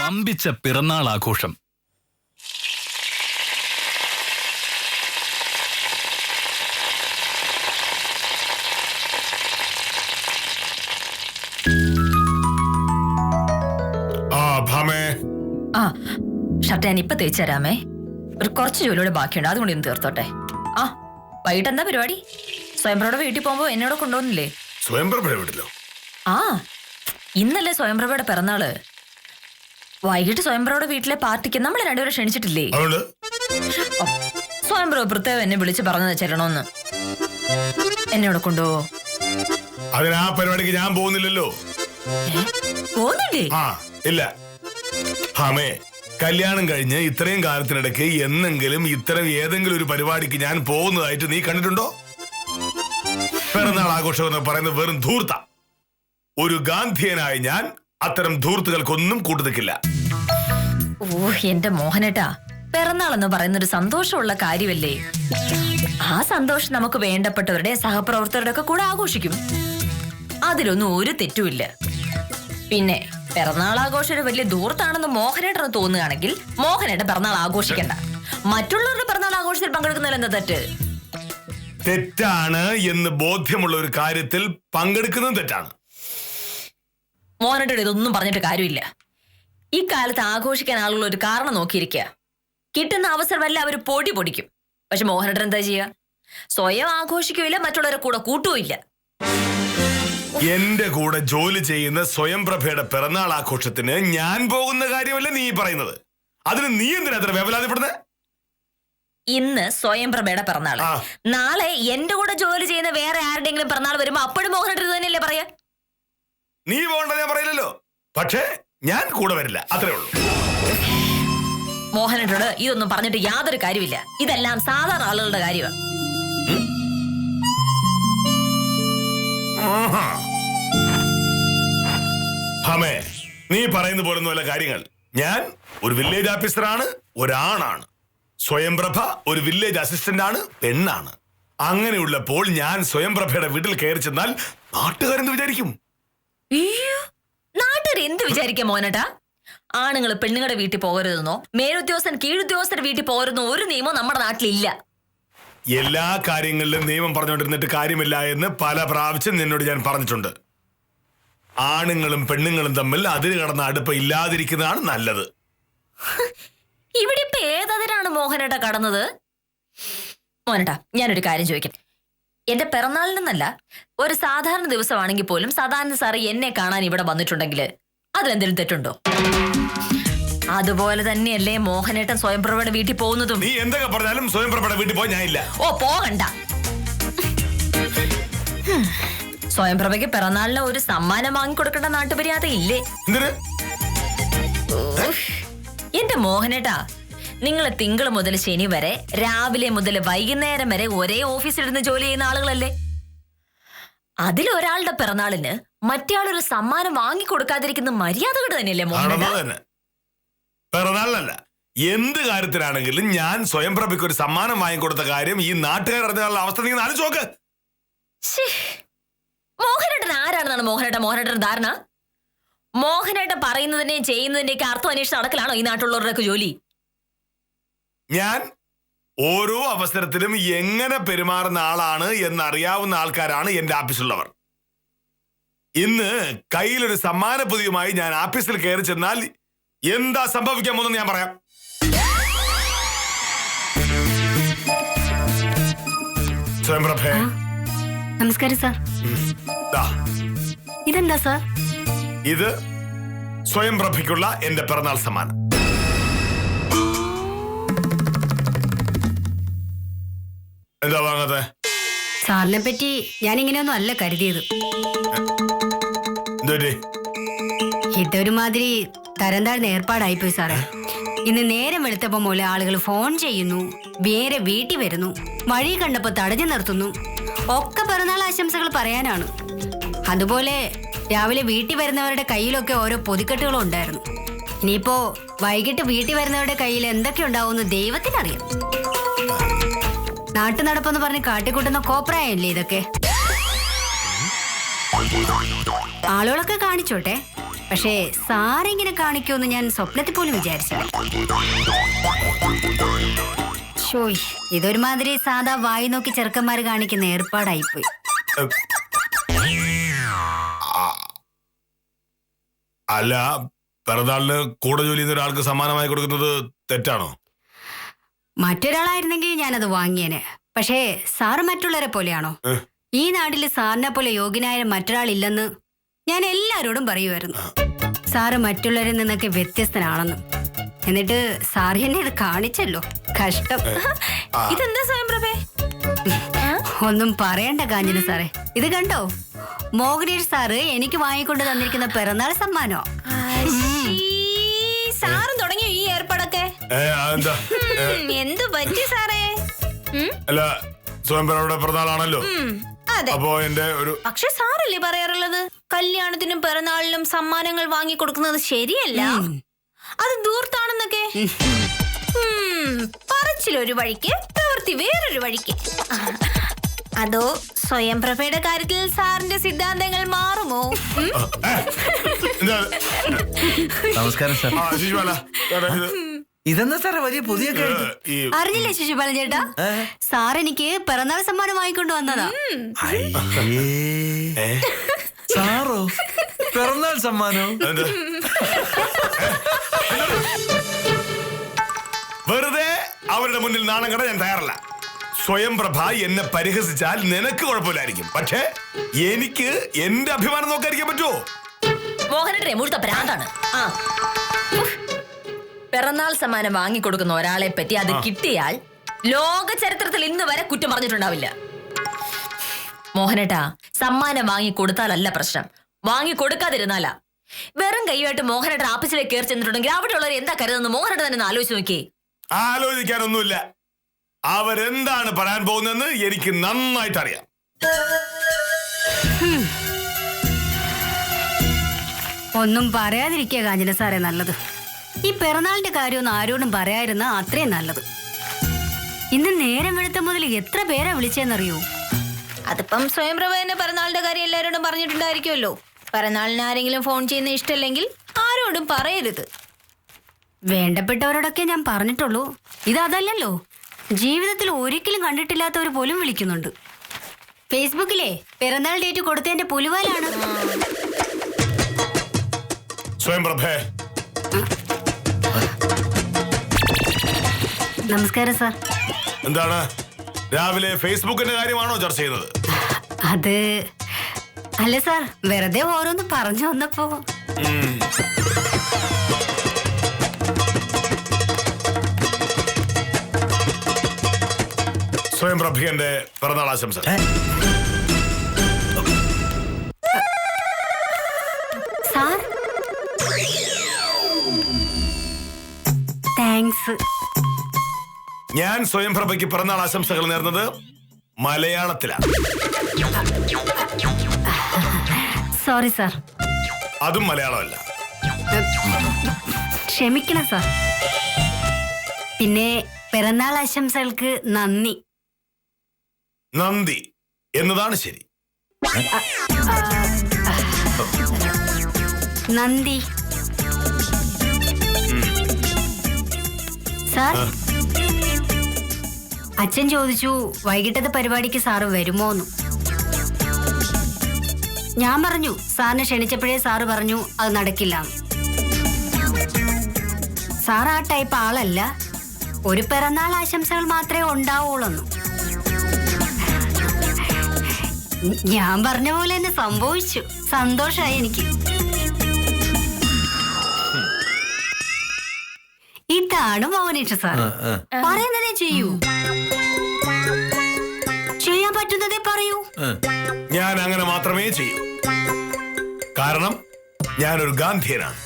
വമ്പിച്ച പിറന്നാൾ ആഘോഷം. ഷർട്ട് ഞാൻ ഇപ്പൊ തേച്ചു തരാമേ. ഒരു കുറച്ച് ജോലിയോടെ ബാക്കിയുണ്ട്, അതുകൊണ്ട് ഇന്ന് തീർത്തോട്ടെ. ആ വൈകിട്ട് എന്താ പരിപാടി? സ്വയംപ്രഭയുടെ വീട്ടിൽ പോകുമ്പോ എന്നോട് കൊണ്ടുപോകുന്നില്ലേ? സ്വയംപ്രഭയുടെ വീട്ടിലോ? ആ ഇന്നല്ലേ സ്വയംപ്രഭയുടെ പിറന്നാള്. വൈകിട്ട് സ്വയംപ്രഭയുടെ വീട്ടിലെ പാർട്ടിക്ക് നമ്മളെ രണ്ടുപേരും ക്ഷണിച്ചിട്ടില്ലേ? സ്വയംപ്രഭ പ്രത്യേകം എന്നെ വിളിച്ച് പറഞ്ഞത് ചെല്ലണോന്ന്. എന്നോട് കൊണ്ടുപോവോ? അതിനാ പരിപാടിക്ക് ഞാൻ പോകുന്നില്ലല്ലോ. പോകുന്നില്ലേ? ആ ഇല്ല. ഹമേ, കല്യാണം കഴിഞ്ഞ് ഇത്രയും കാലത്തിനിടയ്ക്ക് എന്നെങ്കിലും ഇത്തരം ഏതെങ്കിലും ഒരു പരിപാടിക്ക് ഞാൻ പോകുന്നതായിട്ട് നീ കണ്ടിട്ടുണ്ടോ? പിറന്നാൾ ആഘോഷം എന്ന് പറയുന്നത് വെറും ധൂർത്ത. ഒരു ഗാന്ധിയനായി ഞാൻ അത്തരം ധൂർത്തുകൾക്കൊന്നും കൂട്ടുനിൽക്കില്ല. ഓ എന്റെ മോഹനേട്ടാ, പിറന്നാൾ എന്ന് പറയുന്ന ഒരു സന്തോഷമുള്ള കാര്യമല്ലേ? ആ സന്തോഷം നമുക്ക് വേണ്ടപ്പെട്ടവരുടെ സഹപ്രവർത്തകരുടെ ഒക്കെ കൂടെ ആഘോഷിക്കും. അതിലൊന്നും ഒരു തെറ്റുമില്ല. പിന്നെ പിറന്നാൾ ആഘോഷം ഒരു വലിയ ദൂരത്താണെന്ന് മോഹനേട്ടന് തോന്നുകയാണെങ്കിൽ മോഹനേട്ടൻ പിറന്നാൾ ആഘോഷിക്കണ്ട. മറ്റുള്ളവരുടെ പിറന്നാൾ ആഘോഷത്തിൽ പങ്കെടുക്കുന്നതിൽ എന്താ തെറ്റ്? തെറ്റാണ് എന്ന് ബോധ്യമുള്ള ഒരു കാര്യത്തിൽ പങ്കെടുക്കുന്നതും തെറ്റാണ്. മോഹനേട്ടൻ ഇതൊന്നും പറഞ്ഞിട്ട് കാര്യമില്ല. ഈ കാലത്ത് ആഘോഷിക്കാൻ ആളുകൾ ഒരു കാരണം നോക്കിയിരിക്കുക. കിട്ടുന്ന അവസരമല്ല അവർ പൊടി പൊടിക്കും. പക്ഷെ മോഹനേട്ടൻ എന്താ ചെയ്യുക? സ്വയം ആഘോഷിക്കുകയില്ല, മറ്റുള്ളവരെ കൂടെ കൂട്ടുകയില്ല. എന്റെ കൂടെ ജോലി ചെയ്യുന്ന സ്വയംപ്രഭയുടെ പിറന്നാൾ ആഘോഷത്തിന് ഞാൻ പോകുന്ന കാര്യമല്ല നീ പറയുന്നത്. അതിന് നീ എന്തിനാ അത്ര വേവലാതിപ്പെടുന്നത്? ഇന്ന് സ്വയംപ്രഭയുടെ പിറന്നാള്. നാളെ എന്റെ കൂടെ ജോലി ചെയ്യുന്ന വേറെ ആരുടെങ്കിലും പിറന്നാൾ വരുമ്പോ അപ്പോഴും മോഹനേട്ടൻ ഇത് തന്നെയല്ലേ പറയാ? നീ പോകണ്ട ഞാൻ പറയില്ലല്ലോ, പക്ഷേ ഞാൻ കൂടെ വരില്ല, അത്രേ ഉള്ളൂ. മോഹനേട്ടനോട് ഇതൊന്നും പറഞ്ഞിട്ട് യാതൊരു കാര്യമില്ല. ഇതെല്ലാം സാധാരണ ആളുകളുടെ കാര്യമാണ്. ഹമേ, നീ പറയുന്ന പോലൊന്നും അല്ല കാര്യങ്ങൾ. ഞാൻ ഒരു വില്ലേജ് ഓഫീസറാണ്, ഒരാണാണ്. സ്വയംപ്രഭ ഒരു വില്ലേജ് അസിസ്റ്റന്റ് ആണ്, പെണ്ണാണ്. അങ്ങനെയുള്ളപ്പോൾ ഞാൻ സ്വയംപ്രഭയുടെ വീട്ടിൽ കയറി ചെന്നാൽ നാട്ടുകാരെന്ത് വിചാരിക്കും? നാട്ടുകാർ എന്ത് വിചാരിക്കാം മോഹനേട്ടാ? ആണുങ്ങൾ പെണ്ണുങ്ങളുടെ വീട്ടിൽ പോകരുതെന്നോ മേലുദ്യോഗസ്ഥൻ കീഴുദ്യോഗസ്ഥരുടെ വീട്ടിൽ പോകരുതെന്നോ ഒരു നിയമം നമ്മുടെ നാട്ടിലില്ല. എല്ലാ കാര്യങ്ങളിലും നിയമം പറഞ്ഞുകൊണ്ടിരുന്നിട്ട് കാര്യമില്ല എന്ന് പല പ്രാവശ്യം നിന്നോട് ഞാൻ പറഞ്ഞിട്ടുണ്ട്. ആണുങ്ങളും പെണ്ണുങ്ങളും തമ്മിൽ അതിര് കടന്ന അടുപ്പം ഇല്ലാതിരിക്കുന്നതാണ് നല്ലത്. ഇവിടെ ഇപ്പൊ ഏതതിരാണ് മോഹനേട്ട കടന്നത്? മോഹനേട്ടാ, ഞാനൊരു കാര്യം ചോദിക്കാം. എന്റെ പിറന്നാളിനെന്നല്ല, ഒരു സാധാരണ ദിവസമാണെങ്കിൽ പോലും സദാനന്ദ സാറ് എന്നെ കാണാൻ ഇവിടെ വന്നിട്ടുണ്ടെങ്കിൽ അതിലെന്തെങ്കിലും തെറ്റുണ്ടോ? അതുപോലെ തന്നെയല്ലേ മോഹനേട്ടൻ സ്വയംപ്രഭയുടെ വീട്ടിൽ പോകുന്നതും? നീ എന്തൊക്കെ പറഞ്ഞാലും സ്വയംപ്രഭയുടെ വീട്ടിൽ പോയി ഞാനില്ല. ഓ പോകണ്ട. സ്വയംപ്രഭയ്ക്ക് പിറന്നാളിന് ഒരു സമ്മാനം വാങ്ങിക്കൊടുക്കേണ്ട നാട്ടുമര്യാദ ഇല്ലേ? എന്റെ മോഹനേട്ടാ, നിങ്ങൾ തിങ്കൾ മുതൽ ശനി വരെ രാവിലെ മുതൽ വൈകുന്നേരം വരെ ഒരേ ഓഫീസിലിരുന്ന് ജോലി ചെയ്യുന്ന ആളുകളല്ലേ? അതിലൊരാളുടെ പിറന്നാളിന് മറ്റേയാളൊരു സമ്മാനം വാങ്ങിക്കൊടുക്കാതിരിക്കുന്ന മര്യാദകൾ തന്നെയല്ലേ മോഹനേട്ടാ? പിറന്നാളിനല്ല, എന്ത് കാര്യത്തിലാണെങ്കിലും ഞാൻ സ്വയംപ്രഭയ്ക്ക് ഒരു സമ്മാനം വാങ്ങിക്കൊടുത്ത കാര്യം ഈ നാട്ടുകാർ അറിഞ്ഞാലുള്ള അവസ്ഥ നീ ആലോചിച്ച് നോക്ക്. മോഹനേട്ടൻ ആരാണെന്നാണ് മോഹനേട്ടൻ ധാരണ? മോഹനേട്ടൻ പറയുന്നതിന്റെയും ചെയ്യുന്നതിന്റെയൊക്കെ അർത്ഥം അന്വേഷിച്ച് നടക്കലാണോ ഈ നാട്ടിലുള്ളവരുടെയൊക്കെ ജോലി? ഞാൻ ഓരോ അവസരത്തിലും എങ്ങനെ പെരുമാറുന്ന ആളാണ് എന്നറിയാവുന്ന ആൾക്കാരാണ് എന്റെ ഓഫീസിലുള്ളവർ. ഇന്ന് കയ്യിലൊരു സമ്മാന പൊതിയുമായി ഞാൻ ഓഫീസിൽ കയറി ചെന്നാൽ എന്താ സംഭവിക്കാൻ പോകുന്നത് ഞാൻ പറയാം. സ്വയംപ്രഭേ, നമസ്കാരം സാർ. ഇതെന്താ സാർ? ഇത് സ്വയംപ്രഭയ്ക്കുള്ള എന്റെ പിറന്നാൾ സമ്മാനം. എന്താ വാങ്ങാതെ? സാറിനെ പറ്റി ഞാൻ ഇങ്ങനെയൊന്നും അല്ല കരുതിയത്. ഇതൊരുമാതിരി തരം താഴ്ന്ന ഏർപ്പാടായിപ്പോയി സാറേ. ഇന്ന് നേരം വെളുത്തപ്പോ മൂലം ആളുകൾ ഫോൺ ചെയ്യുന്നു, വേറെ വീട്ടിൽ വരുന്നു, വഴി കണ്ടപ്പോ തടഞ്ഞു നിർത്തുന്നു. ഒക്കെ പിറന്നാൾ ആശംസകൾ പറയാനാണ്. അതുപോലെ രാവിലെ വീട്ടിൽ വരുന്നവരുടെ കയ്യിലൊക്കെ ഓരോ പൊതിക്കെട്ടുകളും ഉണ്ടായിരുന്നു. ഇനിയിപ്പോ വൈകിട്ട് വീട്ടിൽ വരുന്നവരുടെ കയ്യിൽ എന്തൊക്കെ ഉണ്ടാവുമെന്ന് ദൈവത്തിനറിയാം. നാട്ടു നടപ്പെന്ന് പറഞ്ഞ് കാട്ടിക്കൂട്ടുന്ന കോപ്രായല്ലേ ഇതൊക്കെ? ആളുകളൊക്കെ കാണിച്ചോട്ടെ, പക്ഷേ സാറിങ്ങനെ കാണിക്കുമെന്ന് ഞാൻ സ്വപ്നത്തിൽ പോലും വിചാരിച്ചില്ല. ഷോയ്, ഇതൊരുമാതിരി സാധാ വായി നോക്കി ചെറുക്കന്മാര് കാണിക്കുന്ന ഏർപ്പാടായിപ്പോയി. അല്ല, പിറന്നാളിന് കൂടെ ജോലി ചെയ്യുന്ന ഒരാൾക്ക് സമ്മാനമായി കൊടുക്കുന്നത് തെറ്റാണോ? മറ്റൊരാളായിരുന്നെങ്കിൽ ഞാനത് വാങ്ങിയേനെ. പക്ഷേ സാറ് മറ്റുള്ളവരെ പോലെയാണോ? ഈ നാട്ടില് സാറിനെ പോലെ യോഗ്യനായ മറ്റൊരാളില്ലെന്ന് ഞാൻ എല്ലാരോടും പറയുമായിരുന്നു. സാറ് മറ്റുള്ളവരിൽ നിന്നൊക്കെ വ്യത്യസ്തനാണെന്ന്. എന്നിട്ട് സാറ് എന്നെ ഇത് കാണിച്ചല്ലോ. കഷ്ടം. ഇതെന്താ സ്വയംപ്രഭേ? ഒന്നും പറയണ്ട കാഞ്ചന സാറേ. ഇത് കണ്ടോ, മോഹനേഷ് സാറ് എനിക്ക് വാങ്ങിക്കൊണ്ട് തന്നിരിക്കുന്ന പിറന്നാൾ സമ്മാനോ. സാറും തുടങ്ങിയോ ഈ ഏർപ്പാടൊക്കെ? എന്തു പറ്റി സാറേ? അല്ല, സ്വയംപ്രഭയുടെ പിറന്നാളാണല്ലോ. അപ്പോ എന്റെ ഒരു പക്ഷെ സാറല്ലേ പറയാറുള്ളത് കല്യാണത്തിനും പിറന്നാളിനും സമ്മാനങ്ങൾ വാങ്ങി കൊടുക്കുന്നത് ശരിയല്ല, അത് ദൂർത്താണെന്നൊക്കെ. പറച്ചിലൊരു വഴിക്ക്, പ്രവൃത്തി വേറൊരു വഴിക്ക്. അതോ സ്വയംപ്രഭയുടെ കാര്യത്തിൽ സാറിന്റെ സിദ്ധാന്തങ്ങൾ മാറുമോ? നമസ്കാരം സാർ. ഇതെന്താ സാറേ വലിയ പുതിയ അറിഞ്ഞില്ലേ ശിശുപാലൻ ചേട്ടാ? സാർ എനിക്ക് പിറന്നാൾ സമ്മാനം വാങ്ങിക്കൊണ്ട് വന്നതാ. സാറോ? പിറന്നാൾ സമ്മാനോ? വെറുതെ അവരുടെ മുന്നിൽ നാണം കെടാൻ ഞാൻ തയ്യാറല്ല. സ്വയംപ്രഭ എന്നെ പരിഹസിച്ചാൽ നിനക്ക് കുഴപ്പമില്ലായിരിക്കും, പക്ഷേ എനിക്ക് എന്റെ അഭിമാനം നോക്കാതിരിക്കാൻ പറ്റുമോ? മോഹനേട്ടനെ മുഴുത്ത ഭ്രാന്താണ്. പിറന്നാൾ സമ്മാനം വാങ്ങിക്കൊടുക്കുന്ന ഒരാളെ പറ്റി അത് കിട്ടിയാൽ ലോക ചരിത്രത്തിൽ ഇന്ന് വരെ കുറ്റം പറഞ്ഞിട്ടുണ്ടാവില്ല. മോഹനേട്ടാ, സമ്മാനം വാങ്ങിക്കൊടുത്താലല്ല പ്രശ്നം, വാങ്ങിക്കൊടുക്കാതിരുന്നാലാ. വെറും കൈയായിട്ട് മോഹനേട്ടൻ ആഫീസിലേക്ക് കയറി ചെന്നിട്ടുണ്ടെങ്കിൽ അവിടെയുള്ളവർ എന്താ കരുതുന്നത് മോഹനേട്ടൻ തന്നെ ആലോചിച്ച് നോക്കിയേ. ആലോചിക്കാനൊന്നുമില്ല. അവരെന്താണ് പറയാൻ പോകുന്നതെന്ന് എനിക്ക് നന്നായിട്ട് അറിയാം. ഒന്നും പറയാതിരിക്കുക കാഞ്ചന സാറേ നല്ലത്. ഈ പിറന്നാളിന്റെ കാര്യമൊന്നും ആരോടും പറയാതിരുന്ന അത്രയും നല്ലത്. ഇന്ന് നേരം വെളുത്ത മുതൽ എത്ര പേരാ വിളിച്ചെന്നറിയോ? അതിപ്പം സ്വയംപ്രഭയുടെ പിറന്നാളിന്റെ കാര്യം എല്ലാവരോടും പറഞ്ഞിട്ടുണ്ടായിരിക്കുമല്ലോ. പിറന്നാളിന് ആരെങ്കിലും ഫോൺ ചെയ്യുന്ന ഇഷ്ടമല്ലെങ്കിൽ ആരോടും പറയരുത്. വേണ്ടപ്പെട്ടവരോടൊക്കെ ഞാൻ പറഞ്ഞിട്ടുള്ളൂ. ഇതല്ലല്ലോ, ജീവിതത്തിൽ ഒരിക്കലും കണ്ടിട്ടില്ലാത്തവർ പോലും വിളിക്കുന്നുണ്ട്. ഫേസ്ബുക്കിലെ പിറന്നാൾ ഡേറ്റ് കൊടുത്തതിന്റെ പുലിവാലാണ്. സ്വയംപ്രഭേ, നമസ്കാരം സാർ. എന്താണ് രാവിലെ ഫേസ്ബുക്കിന്റെ കാര്യമാണോ ചർച്ച ചെയ്യുന്നത്? അത് അല്ല സാർ, വെറുതെ ഓരോന്ന് പറഞ്ഞു വന്നപ്പോ. സ്വയംപ്രഭയുടെ പിറന്നാൾ ആശംസ. Sir thanks. ഞാൻ സ്വയംപ്രഭയ്ക്ക് പിറന്നാൾ ആശംസകൾ നേർന്നത് മലയാളത്തിലാണ്. Sorry sir. അതും മലയാളമല്ല. ക്ഷമിക്കണം സാർ. പിന്നെ പിറന്നാൾ ആശംസകൾക്ക് നന്ദി. നന്ദി എന്നതാണ് ശരി. നന്ദി സാർ. അച്ഛൻ ചോദിച്ചു വൈകിട്ടത്തെ പരിപാടിക്ക് സാറ് വരുമോന്ന്. ഞാൻ പറഞ്ഞു സാറിനെ ക്ഷണിച്ചപ്പോഴേ സാറ് പറഞ്ഞു അത് നടക്കില്ല. സാർ ആ ടൈപ്പ് ആളല്ല. ഒരു പിറന്നാൾ ആശംസകൾ മാത്രമേ ഉണ്ടാവുള്ളൂ. ഞാൻ പറഞ്ഞ പോലെ തന്നെ സംഭവിച്ചു. സന്തോഷമായി എനിക്ക്. ഇതാണ് മോഹനേഷ് സാർ. പറയുന്നതേ ചെയ്യൂ, ചെയ്യാൻ പറ്റുന്നതേ പറയൂ. ഞാൻ അങ്ങനെ മാത്രമേ ചെയ്യൂ. കാരണം ഞാനൊരു ഗാന്ധിയനാണ്.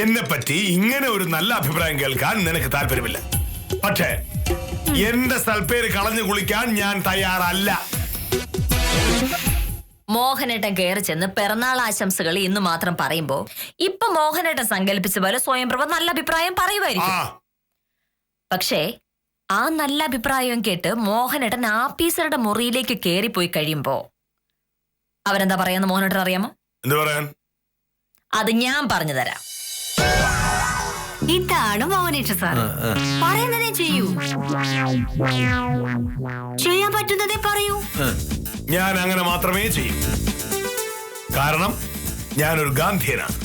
എന്നെ പറ്റി ഇങ്ങനെ ഒരു നല്ല അഭിപ്രായം കേൾക്കാൻ നിനക്ക് താല്പര്യമില്ല. പക്ഷേ എന്റെ സൽപ്പേര് കളഞ്ഞു കുളിക്കാൻ ഞാൻ തയ്യാറല്ല. മോഹനേട്ടൻ കയറി ചെന്ന് പിറന്നാൾ ആശംസകൾ ഇന്ന് മാത്രം പറയുമ്പോ ഇപ്പൊ മോഹനേട്ടൻ സങ്കല്പിച്ച പോലെ സ്വയംപ്രഭ നല്ല അഭിപ്രായം പറയുമായിരിക്കും. പക്ഷേ ആ നല്ല അഭിപ്രായം കേട്ട് മോഹനേട്ടൻ ആഫീസറുടെ മുറിയിലേക്ക് കയറിപ്പോയി കഴിയുമ്പോ അവരെന്താ പറയാന്ന് മോഹനേട്ടൻ അറിയാമോ? എന്ത് പറയാൻ? അത് ഞാൻ പറഞ്ഞു തരാം. ഇതാണ് മോഹനേഷ സാർ. പറയുന്നതേ ചെയ്യൂ, ചെയ്യാൻ പറ്റുന്നതേ പറയൂ. ഞാൻ അങ്ങനെ മാത്രമേ ചെയ്യൂ. കാരണം ഞാനൊരു ഗാന്ധിയനാണ്.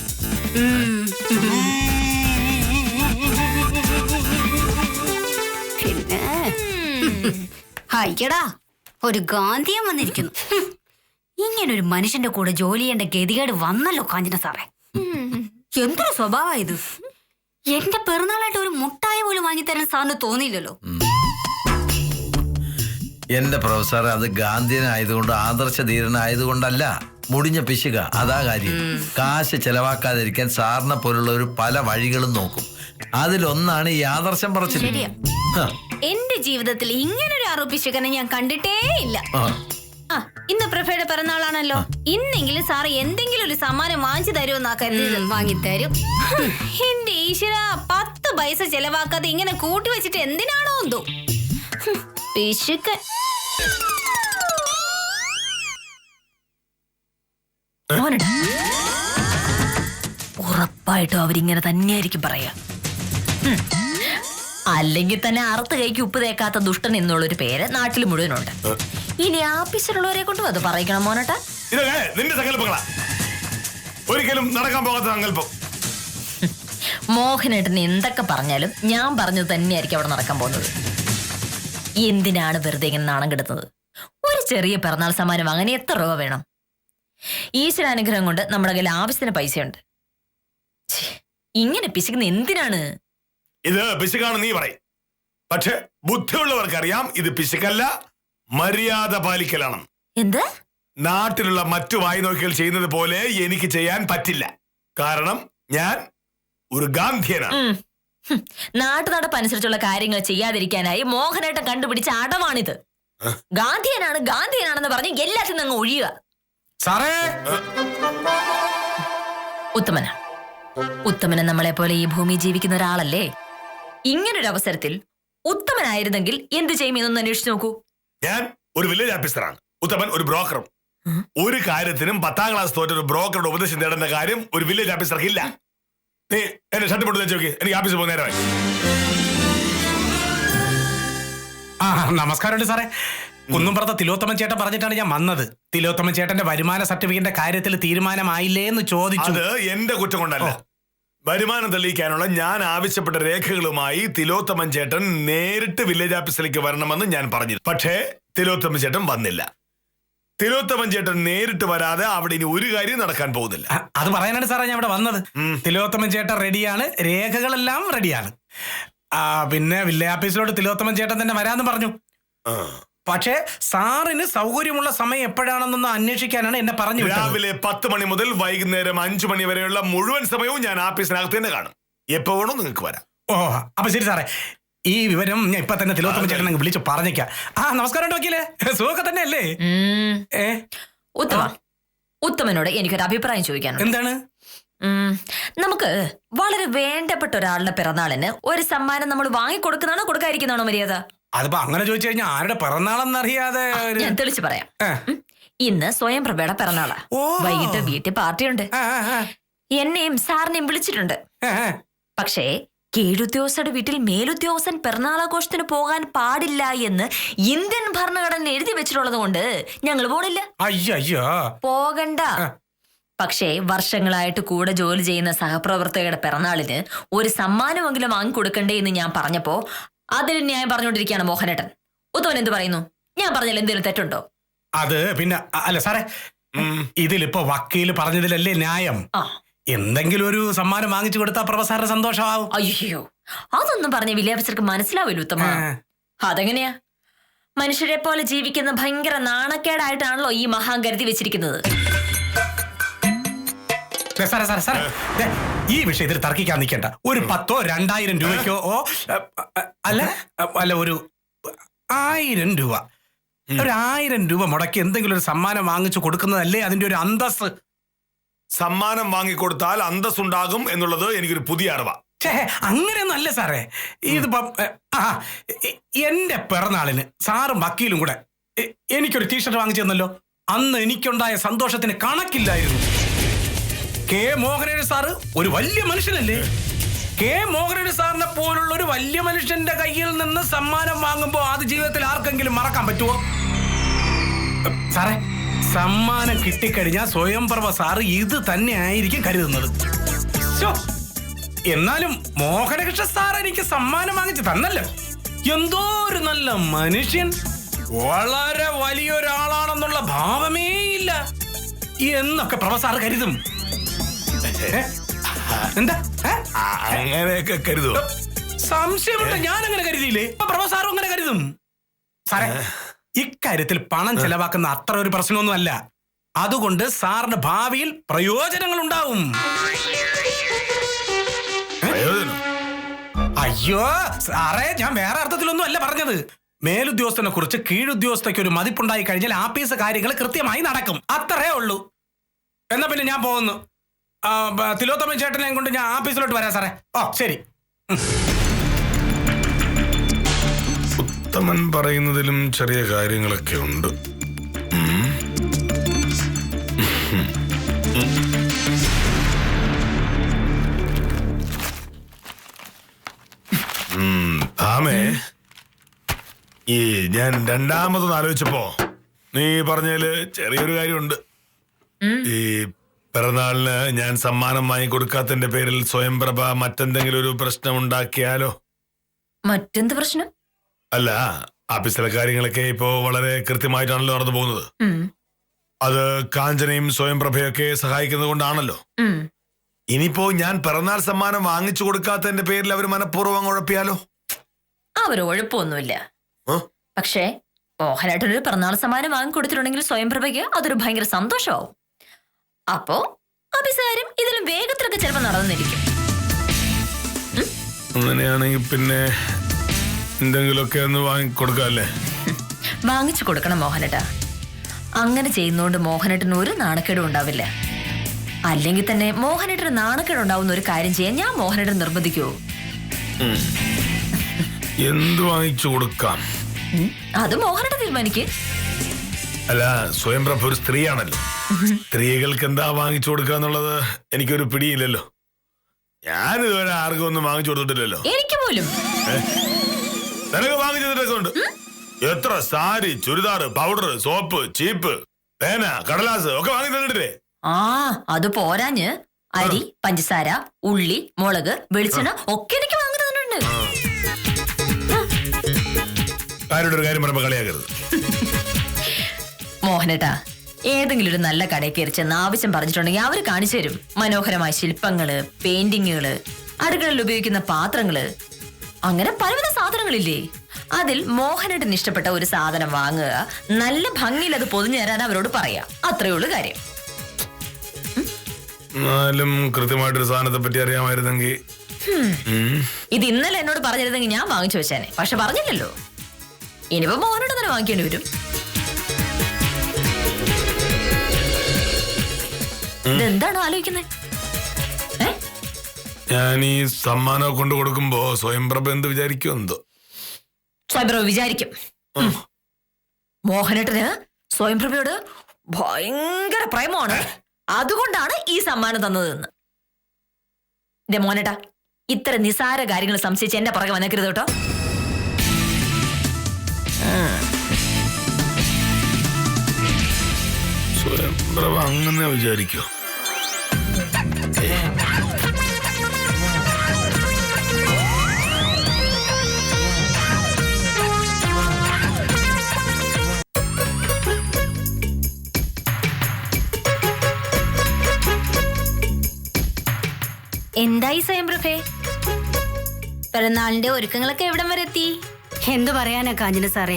പിന്നെ അയ്യടാ, ഒരു ഗാന്ധിയൻ വന്നിരിക്കുന്നു. ഇങ്ങനൊരു മനുഷ്യന്റെ കൂടെ ജോലി ചെയ്യേണ്ട ഗതികേട് വന്നല്ലോ കാഞ്ചന സാറേ. എന്തൊരു സ്വഭാവം ഇത്. എന്റെ പിറന്നാളായിട്ട് ഒരു മുട്ടായ പോലും വാങ്ങിത്തരാൻ സാറിന് തോന്നിയില്ലല്ലോ. എന്റെ പ്രൊഫസർ, അത് ഗാന്ധിയനായതുകൊണ്ട് ആദർശധീരനായതുകൊണ്ടല്ല, മുടിഞ്ഞ പിശുക. അതാ കാര്യം. കാശ് ചെലവാക്കാതിരിക്കാൻ സാറിനെ പോലുള്ളവർ പല വഴികളും നോക്കും. അതിലൊന്നാണ് ഈ ആദർശം പറച്ചിൽ. ശരിയാ. എന്റെ ജീവിതത്തിൽ ഇങ്ങനൊരു ആരോപിച്ചകനെ ഞാൻ കണ്ടിട്ടേ ഇല്ല. ആ, ഇന്ന് പ്രഭയുടെ പിറന്നാളാണല്ലോ. ഇന്നെങ്കിലും സാറ് എന്തെങ്കിലും ഒരു സമ്മാനം വാങ്ങിച്ചു തരുമെന്നാ കരുതിയത്. വാങ്ങിത്തരും. എന്റെ ഈശ്വര, 10 പൈസ ചെലവാക്കാതെ ഇങ്ങനെ കൂട്ടി വെച്ചിട്ട് എന്തിനാണോ എന്തോ പിശുക്കൻ. മോഹനേട്ടാ, ഉറപ്പായിട്ടും അവരിങ്ങനെ തന്നെയായിരിക്കും പറയാ. അല്ലെങ്കിൽ തന്നെ അറുത്ത് കൈക്ക് ഉപ്പ് തേക്കാത്ത ദുഷ്ടൻ എന്നുള്ളൊരു പേര് നാട്ടിൽ മുഴുവനുണ്ട്. ഇനി ആഫീസിലുള്ളവരെ കൊണ്ടും അത് പറയിക്കണം മോനേട്ടാ. ഇതൊക്കെ നിന്റെ സങ്കല്പങ്ങളാ, ഒരിക്കലും നടക്കാൻ പോകാത്ത സങ്കല്പം. മോഹനേട്ടൻ എന്തൊക്കെ പറഞ്ഞാലും ഞാൻ പറഞ്ഞത് തന്നെയായിരിക്കും അവിടെ നടക്കാൻ പോകുന്നത്. എന്തിനാണ് വെറുതെ ഇങ്ങനെ നാണം കെടുന്നത്? ഒരു ചെറിയ പിറന്നാൾ സമ്മാനം വാങ്ങാൻ എത്ര രൂപ വേണം? ഈശ്വരാനുഗ്രഹം കൊണ്ട് നമ്മുടെ കയ്യിൽ ആവശ്യത്തിന് പൈസയുണ്ട്. ഇങ്ങനെ പിശുക്കുന്ന എന്തിനാണ്? ഇത് പിശുക്കാണ് നീ പറയും. പക്ഷെ ബുദ്ധിയുള്ളവർക്കറിയാം ഇത് പിശുക്കല്ല, മര്യാദ പാലിക്കലാണ്. എന്ത്? നാട്ടിലുള്ള മറ്റു വായ്നോക്കികൾ ചെയ്യുന്നത് പോലെ എനിക്ക് ചെയ്യാൻ പറ്റില്ല. കാരണം ഞാൻ ഒരു ഗാന്ധിയനാണ്. നാട്ടു നടപ്പനുസരിച്ചുള്ള കാര്യങ്ങൾ ചെയ്യാതിരിക്കാനായി മോഹനേട്ടൻ കണ്ടുപിടിച്ച അടവാണിത്. ഗാന്ധിയനാണ് ഗാന്ധിയനാണെന്ന് പറഞ്ഞ് എല്ലാത്തിനും അങ്ങ് ഒഴിയുക. സാറേ, ഉത്തമന് നമ്മളെ പോലെ ഈ ഭൂമി ജീവിക്കുന്ന ഒരാളല്ലേ. ഇങ്ങനൊരു അവസരത്തിൽ ഉത്തമനായിരുന്നെങ്കിൽ എന്ത് ചെയ്യുമെന്നൊന്ന് അന്വേഷിച്ചു നോക്കൂ. ഞാൻ ഒരു വില്ലേജ് ഓഫീസറാണ്, ഉത്തമൻ ഒരു ബ്രോക്കറും. ഒരു കാര്യത്തിനും 10ാം ക്ലാസ് തോറ്റ ഒരു ബ്രോക്കറുടെ ഉപദേശം നേടേണ്ട കാര്യം ഒരു വില്ലേജ് ഓഫീസർക്ക് ഇല്ല. നീ എന്നെ ഷർട്ട് പൊട്ട് വെച്ച് നോക്കി, എനിക്ക് ഓഫീസിൽ പോകുന്ന നേരമായി. നമസ്കാരമുണ്ട് സാറേ. കുന്നുംപുറത്തെ തിലോത്തമൻ ചേട്ടൻ പറഞ്ഞിട്ടാണ് ഞാൻ വന്നത്. തിലോത്തമൻ ചേട്ടന്റെ വരുമാന സർട്ടിഫിക്കറ്റിന്റെ കാര്യത്തിൽ തീരുമാനമായില്ലേ എന്ന് ചോദിച്ചു. അത് എന്റെ കുറ്റം കൊണ്ടല്ല. വരുമാനം തെളിയിക്കാനുള്ള ഞാൻ ആവശ്യപ്പെട്ട രേഖകളുമായി തിലോത്തമൻ ചേട്ടൻ നേരിട്ട് വില്ലേജ് ഓഫീസിലേക്ക് വരണമെന്ന് ഞാൻ പറഞ്ഞിരുന്നു. പക്ഷേ തിലോത്തമൻ ചേട്ടൻ വന്നില്ല. തിലോത്തമൻ ചേട്ടൻ നേരിട്ട് വരാതെ അവിടെ ഇനി ഒരു കാര്യം നടക്കാൻ പോകുന്നില്ല. അത് പറയാനാണ് സാറേ ഞാൻ ഇവിടെ വന്നത്. തിലോത്തമൻ ചേട്ടൻ റെഡിയാണ്, രേഖകളെല്ലാം റെഡിയാണ്. പിന്നെ വില്ലേജ് ഓഫീസിലോട്ട് തിലോത്തമൻ ചേട്ടൻ തന്നെ വരാന്ന് പറഞ്ഞു. പക്ഷേ സാറിന് സൗകര്യമുള്ള സമയം എപ്പോഴാണെന്നൊന്ന് അന്വേഷിക്കാനാണ് എന്നെ പറഞ്ഞു. രാവിലെ 10 മണി മുതൽ വൈകുന്നേരം 5 മണി വരെയുള്ള മുഴുവൻ സമയവും ഞാൻ ഓഫീസിനകത്ത് തന്നെ കാണും. എപ്പോ വേണോ നിങ്ങൾക്ക് വരാം. ഓ, അപ്പൊ ശരി സാറേ, ഈ വിവരം ഞാൻ ഇപ്പൊ തന്നെ തിലോത്തമൻ ചേട്ടൻ വിളിച്ചു പറഞ്ഞേക്കാം. നമസ്കാരം വക്കീലേ, സുഖമൊക്കെ തന്നെ അല്ലേ? ഉത്തമനോട് എനിക്കൊരു അഭിപ്രായം ചോദിക്കാനുണ്ട്. എന്താണ്? നമുക്ക് വളരെ വേണ്ടപ്പെട്ട ഒരാളുടെ പിറന്നാളിന് ഒരു സമ്മാനം നമ്മൾ വാങ്ങിക്കൊടുക്കുന്നതാണോ കൊടുക്കാതിരിക്കുന്നതാണോ മര്യാദ? അതിപ്പോ അങ്ങനെ ചോദിച്ചു കഴിഞ്ഞാൽ ആരുടെ പിറന്നാളെന്നറിയാതെ ഞാൻ തെളിച്ചു പറയാം. ഇന്ന് സ്വയം പ്രഭയുടെ പിറന്നാളാ. വൈകിട്ട് വീട്ടിൽ പാർട്ടിയുണ്ട്. എന്നെയും സാറിനെയും വിളിച്ചിട്ടുണ്ട്. പക്ഷേ കീഴുദ്യോഗസ്ഥരുടെ വീട്ടിൽ മേലുദ്യോഗസ്ഥൻ പിറന്നാളാഘോഷത്തിന് പോകാൻ പാടില്ല എന്ന് ഇന്ത്യൻ ഭരണഘടന എഴുതി വെച്ചിട്ടുള്ളത് കൊണ്ട് ഞങ്ങൾ പോണില്ല. അയ്യോ, പോകണ്ട. പക്ഷേ വർഷങ്ങളായിട്ട് കൂടെ ജോലി ചെയ്യുന്ന സഹപ്രവർത്തകരുടെ പിറന്നാളിന് ഒരു സമ്മാനമെങ്കിലും വാങ്ങിക്കൊടുക്കണ്ടേ എന്ന് ഞാൻ പറഞ്ഞപ്പോ അതിൽ ന്യായം പറഞ്ഞുകൊണ്ടിരിക്കുകയാണ് മോഹനേട്ടൻ. ഉത്തമൻ എന്ത് പറയുന്നു? ഞാൻ പറഞ്ഞാൽ എന്തെങ്കിലും തെറ്റുണ്ടോ? അത് പിന്നെ അല്ല സാറേ, ഇതിലിപ്പോ വക്കീല് പറഞ്ഞതിലല്ലേ ന്യായം. എന്തെങ്കിലും ഒരു സമ്മാനം വാങ്ങിച്ചു കൊടുത്താൽ പ്രൊഫസറുടെ സന്തോഷമാവും. അയ്യോ, അതൊന്നും പറഞ്ഞ വില്ലേജ് ഓഫീസർക്ക് മനസ്സിലാവില്ല ഉത്തമ. അതെങ്ങനെയാ? മനുഷ്യരെ പോലെ ജീവിക്കുന്ന ഭയങ്കര നാണക്കേടായിട്ടാണല്ലോ ഈ മഹാൻ കരുതി വെച്ചിരിക്കുന്നത്. ഈ വിഷയത്തിൽ തർക്കിക്കാൻ നിൽക്കണ്ട. ഒരു 10,000 2,000 രൂപയ്ക്കോ അല്ല ഒരു 1000 രൂപ, ഒരു 1000 രൂപ മുടക്കി എന്തെങ്കിലും ഒരു സമ്മാനം വാങ്ങിച്ചു കൊടുക്കുന്നതല്ലേ അതിന്റെ ഒരു അന്തസ്. സമ്മാനം വാങ്ങിക്കൊടുത്താൽ അന്തസ്സുണ്ടാകും എന്നുള്ളത് എനിക്കൊരു പുതിയ അറിവാ. അങ്ങനെയൊന്നും അല്ല സാറേ. ഇതിപ്പോ എന്റെ പിറന്നാളിന് സാറും വക്കീലും കൂടെ എനിക്കൊരു ടീഷർട്ട് വാങ്ങിച്ചു തന്നല്ലോ. അന്ന് എനിക്കുണ്ടായ സന്തോഷത്തിന് കണക്കില്ലായിരുന്നു. കെ മോഹനൻ സാറ് ഒരു വലിയ മനുഷ്യനല്ലേ? കെ മോഹനൻ സാറിനെ പോലുള്ള ഒരു വലിയ മനുഷ്യന്റെ കയ്യിൽ നിന്ന് സമ്മാനം വാങ്ങുമ്പോ അത് ജീവിതത്തിൽ ആർക്കെങ്കിലും മറക്കാൻ പറ്റുമോ? സാറേ, സമ്മാനം കിട്ടിക്കഴിഞ്ഞാൽ സ്വയംപ്രഭ സാറ് ഇത് തന്നെ ആയിരിക്കും കരുതുന്നത്. ശ്ശോ, എന്നാലും മോഹനകൃഷ്ണ സാർ എനിക്ക് സമ്മാനം വാങ്ങിച്ചു തന്നല്ലോ. എന്തോ ഒരു നല്ല മനുഷ്യൻ, വളരെ വലിയൊരാളാണെന്നുള്ള ഭാവമേ ഇല്ല എന്നൊക്കെ പ്രഭ സാറ് കരുതും. എന്താ അങ്ങനെയൊക്കെ കരുതോ? സംശയമുണ്ട്. ഞാൻ അങ്ങനെ കരുതിയില്ലേ? പ്രഭ സാറും അങ്ങനെ കരുതും. സാറേ, ഇക്കാര്യത്തിൽ പണം ചെലവാക്കുന്ന അത്ര ഒരു പ്രശ്നമൊന്നും അല്ല. അതുകൊണ്ട് സാറിന് ഭാവിയിൽ പ്രയോജനങ്ങൾ ഉണ്ടാവും. അയ്യോ സാറേ, ഞാൻ വേറെ അർത്ഥത്തിലൊന്നും അല്ല പറഞ്ഞത്. മേലുദ്യോഗസ്ഥനെ കുറിച്ച് കീഴുദ്യോഗസ്ഥയ്ക്ക് ഒരു മതിപ്പുണ്ടായി കഴിഞ്ഞാൽ ആഫീസ് കാര്യങ്ങൾ കൃത്യമായി നടക്കും. അത്രേ ഉള്ളൂ. എന്നാ പിന്നെ ഞാൻ പോകുന്നു. തിലോത്തമൻ ചേട്ടനെ കൊണ്ട് ഞാൻ ആഫീസിലോട്ട് വരാം സാറേ. ഓ ശരി. ഉത്തമൻ പറയുന്നതിലും ചെറിയ കാര്യങ്ങളൊക്കെ ഉണ്ട്. ആമേ, ഈ ഞാൻ രണ്ടാമതൊന്ന് ആലോചിച്ചപ്പോ നീ പറഞ്ഞതില് ചെറിയൊരു കാര്യമുണ്ട്. ഈ പിറന്നാളിന് ഞാൻ സമ്മാനം വാങ്ങിക്കൊടുക്കാത്തതിന്റെ പേരിൽ സ്വയംപ്രഭ മറ്റെന്തെങ്കിലും ഒരു പ്രശ്നം ഉണ്ടാക്കിയാലോ? മറ്റെന്ത് പ്രശ്നം? അല്ല, ആഫീസിലെ കാര്യങ്ങളൊക്കെ ഇപ്പോ വളരെ കൃത്യമായിട്ടാണല്ലോ നടന്നു പോകുന്നത്. അത് കാഞ്ചനയും സ്വയംപ്രഭയൊക്കെ സഹായിക്കുന്നത് കൊണ്ടാണല്ലോ. ഇനിയിപ്പോ ഞാൻ പിറന്നാൾ സമ്മാനം വാങ്ങിച്ചു കൊടുക്കാത്തതിന്റെ പേരിൽ അവർ മനഃപൂർവ്വം ഉഴപ്പിയാലോ? അവർ ഉഴപ്പൊന്നുമില്ല. പക്ഷേ മോഹനേട്ടനൊരു പിറന്നാൾ സമ്മാനം വാങ്ങിക്കൊടുത്തിട്ടുണ്ടെങ്കിൽ സ്വയംപ്രഭയ്ക്ക് അതൊരു ഭയങ്കര സന്തോഷമാവും. അപ്പോ അഭിസാരം ഇതിലും വേഗത്തിലൊക്കെ ചിലപ്പോൾ നടന്നിരിക്കും. അങ്ങനെയാണെങ്കിൽ പിന്നെ എന്തെങ്കിലുമൊക്കെ ഒന്ന് വാങ്ങിക്കൊടുക്കാല്ലേ? വാങ്ങിച്ചു കൊടുക്കണം മോഹനേട്ടാ. അങ്ങനെ ചെയ്യുന്നോണ്ട് മോഹനേട്ടന് ഒരു നാണക്കേടും ഉണ്ടാവില്ല. അല്ലെങ്കിൽ തന്നെ മോഹനേട്ടന് നാണക്കേടുണ്ടാവുന്ന ഒരു കാര്യം ചെയ്യാൻ ഞാൻ മോഹനേട്ടൻ നിർബന്ധിക്കുവോ? എന്ത് വാങ്ങിച്ചു കൊടുക്കാം? അത് മോഹനേട്ടൻ തീരുമാനിക്ക്. അല്ല, സ്വയംപ്രഭ ഒരു സ്ത്രീയാണല്ലോ. സ്ത്രീകൾക്ക് എന്താ വാങ്ങിച്ചു കൊടുക്കുക എന്നുള്ളത് എനിക്കൊരു പിടിയില്ലല്ലോ. ഞാനിതുവരെ ആർക്കും ഒന്നും വാങ്ങിച്ചു കൊടുത്തിട്ടില്ലല്ലോ. എനിക്ക് പോലും. നിനക്ക് വാങ്ങിച്ച ഡ്രസ്സുണ്ട്. എത്ര സാരി, ചുരിദാർ, പൗഡർ, സോപ്പ്, ചീപ്പ്, പേന, കടലാസ് ഒക്കെ വാങ്ങി തന്നിട്ടില്ലേ? അത് പോരാഞ്ഞ് അരി, പഞ്ചസാര, ഉള്ളി, മുളക്, വെളിച്ചെണ്ണ ഒക്കെ എനിക്ക് വാങ്ങി തന്നിട്ടുണ്ട്. ആരുടെ ഒരു കാര്യം പറയുമ്പോ കളിയാക്കരുത്. മോഹനേട്ടാ, ഏതെങ്കിലും ഒരു നല്ല കടയിൽ കയറി ചെന്ന് ആവശ്യം പറഞ്ഞിട്ടുണ്ടെങ്കിൽ അവര് കാണിച്ചു തരും. മനോഹരമായ ശില്പങ്ങള്, പെയിന്റിങ്ങുകള്, അടുക്കളയിൽ ഉപയോഗിക്കുന്ന പാത്രങ്ങള്, അങ്ങനെ പലവിധ സാധനങ്ങളില്ലേ. അതിൽ മോഹനേട്ടന് ഇഷ്ടപ്പെട്ട ഒരു സാധനം വാങ്ങുക, നല്ല ഭംഗിയിൽ അത് പൊതിഞ്ഞു തരാൻ അവരോട് പറയാ. അത്രേ ഉള്ളു കാര്യം. എന്നാലും കൃത്യമായിട്ടൊരു സാധനത്തെ പറ്റി അറിയാമായിരുന്നെങ്കിൽ. ഇത് ഇന്നലെ എന്നോട് പറഞ്ഞിരുന്നെങ്കിൽ ഞാൻ വാങ്ങിച്ചു വെച്ചേനെ. പക്ഷെ പറഞ്ഞില്ലല്ലോ. ഇനിയിപ്പോ മോഹനോട് തന്നെ വാങ്ങിക്കേണ്ടി വരും. ഇതെന്താണോ ആലോചിക്കുന്നത്? ഞാൻ ഈ സമ്മാനം കൊണ്ടു കൊടുക്കുമ്പോ സ്വയംപ്രഭ എന്ത് വിചാരിക്കും എന്തോ? സ്വയംപ്രഭ വിചാരിക്കും മോഹനേട്ടന് സ്വയംപ്രഭയോട് ഭയങ്കര പ്രേമമാണ്, അതുകൊണ്ടാണ് ഈ സമ്മാനം തന്നതെന്ന്. ഇതേ മോഹനേട്ടാ, ഇത്ര നിസാര കാര്യങ്ങൾ സംശയിച്ച് എന്റെ പുറകെ വന്നേക്കരുത് കേട്ടോ. സ്വയംപ്രഭ അങ്ങനെ വിചാരിക്കോ? എന്തായി സ്വയംപ്രഭേ? പിറന്നാളിന്റെ ഒരുക്കങ്ങളൊക്കെ എവിടം വരെ എത്തി? എന്തു പറയാനാ കാഞ്ചന സാറേ,